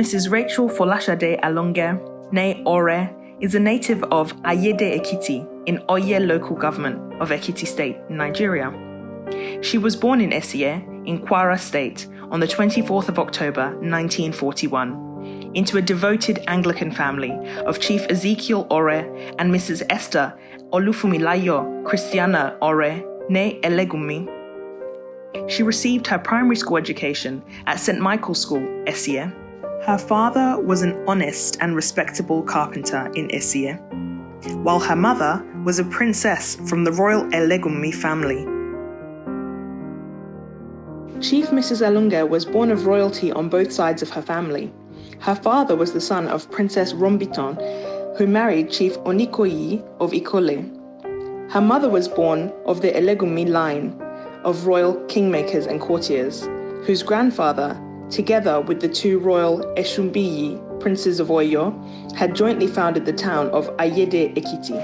Mrs. Rachel Folashade Alonge, née Ore, is a native of Ayede Ekiti in Oye local government of Ekiti State, Nigeria. She was born in Esie, in Kwara State, on the 24th of October 1941, into a devoted Anglican family of Chief Ezekiel Ore and Mrs. Esther Olufumilayo Christiana Ore, née Elegumi. She received her primary school education at St. Michael's School, Esie. Her father was an honest and respectable carpenter in Esie, while her mother was a princess from the royal Elegumi family. Chief Mrs. Alonge was born of royalty on both sides of her family. Her father was the son of Princess Rombiton, who married Chief Onikoyi of Ikole. Her mother was born of the Elegumi line of royal kingmakers and courtiers, whose grandfather, together with the two royal Eshumbiyi, princes of Oyo, had jointly founded the town of Ayede Ekiti.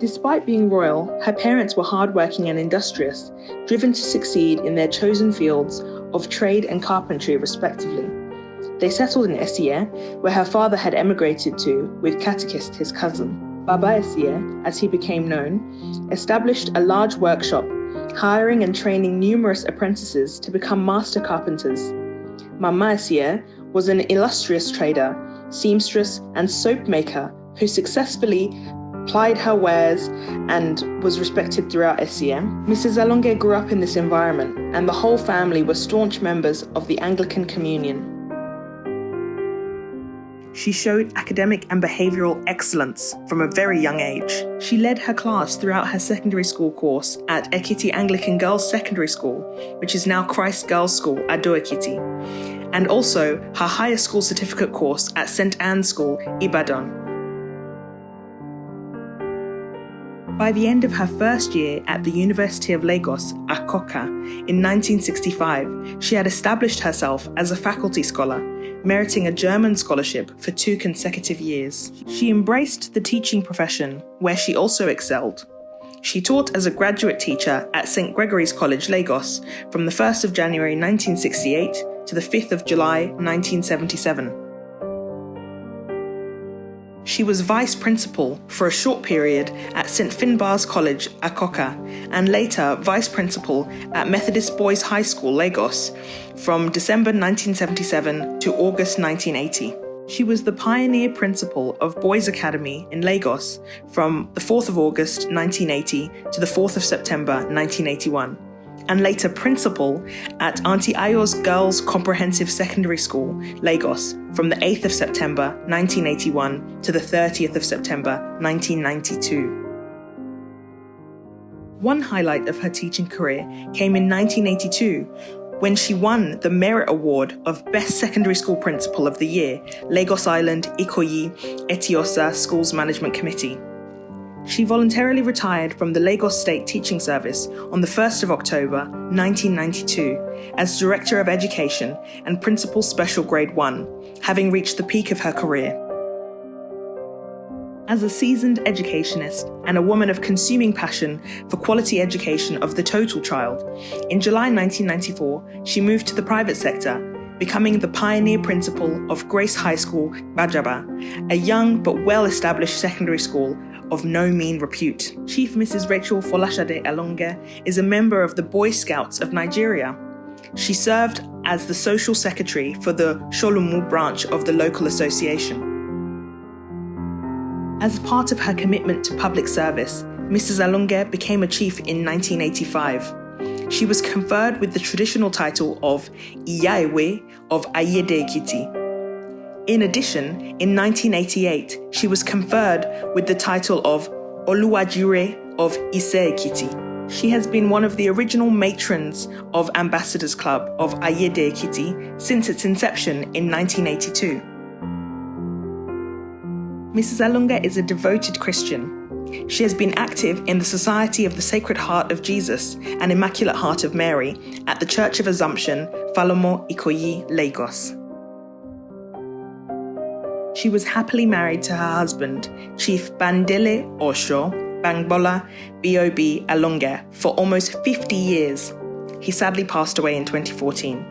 Despite being royal, her parents were hardworking and industrious, driven to succeed in their chosen fields of trade and carpentry respectively. They settled in Esie, where her father had emigrated to with Catechist, his cousin. Baba Esie, as he became known, established a large workshop, hiring and training numerous apprentices to become master carpenters. Mama Esie was an illustrious trader, seamstress and soap maker who successfully plied her wares and was respected throughout Esie. Mrs. Alonge grew up in this environment, and the whole family were staunch members of the Anglican Communion. She showed academic and behavioural excellence from a very young age. She led her class throughout her secondary school course at Ekiti Anglican Girls Secondary School, which is now Christ Girls School, Ado Ekiti, and also her higher school certificate course at St. Anne's School, Ibadan. By the end of her first year at the University of Lagos, Akoka, in 1965, she had established herself as a faculty scholar, meriting a German scholarship for 2 consecutive years. She embraced the teaching profession, where she also excelled. She taught as a graduate teacher at St. Gregory's College, Lagos, from the 1st of January 1968 to the 5th of July 1977. She was vice principal for a short period at St. Finbarr's College, Akoka, and later vice principal at Methodist Boys High School, Lagos, from December 1977 to August 1980. She was the pioneer principal of Boys Academy in Lagos from the 4th of August 1980 to the 4th of September 1981, and later principal at Auntie Ayo's Girls Comprehensive Secondary School, Lagos, from the 8th of September 1981 to the 30th of September 1992. One highlight of her teaching career came in 1982, when she won the Merit Award of Best Secondary School Principal of the Year, Lagos Island Ikoyi Etiosa Schools Management Committee. She voluntarily retired from the Lagos State Teaching Service on the 1st of October 1992 as Director of Education and Principal Special Grade 1, having reached the peak of her career. As a seasoned educationist and a woman of consuming passion for quality education of the total child, in July 1994, she moved to the private sector, becoming the pioneer principal of Grace High School, Bajaba, a young but well-established secondary school of no mean repute. Chief Mrs. Rachel Folashade Alonge is a member of the Boy Scouts of Nigeria. She served as the social secretary for the Sholumu branch of the local association. As part of her commitment to public service, Mrs. Alonge became a chief in 1985. She was conferred with the traditional title of Iyaewe of Ayede Ekiti. In addition, in 1988, she was conferred with the title of Oluwajire of Ise Ekiti. She has been one of the original matrons of Ambassadors Club of Ayede Ekiti since its inception in 1982. Mrs. Alonge is a devoted Christian. She has been active in the Society of the Sacred Heart of Jesus and Immaculate Heart of Mary at the Church of Assumption, Falomo, Ikoyi, Lagos. She was happily married to her husband, Chief Bandele Osho Bangbola B.O.B. Alonge, for almost 50 years. He sadly passed away in 2014.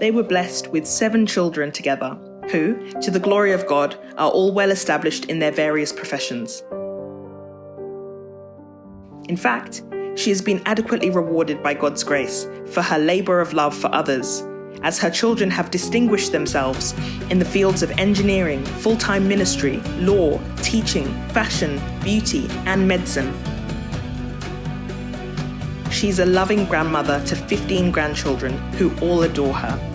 They were blessed with 7 children together, who, to the glory of God, are all well established in their various professions. In fact, she has been adequately rewarded by God's grace for her labour of love for others, as her children have distinguished themselves in the fields of engineering, full-time ministry, law, teaching, fashion, beauty, and medicine. She's a loving grandmother to 15 grandchildren who all adore her.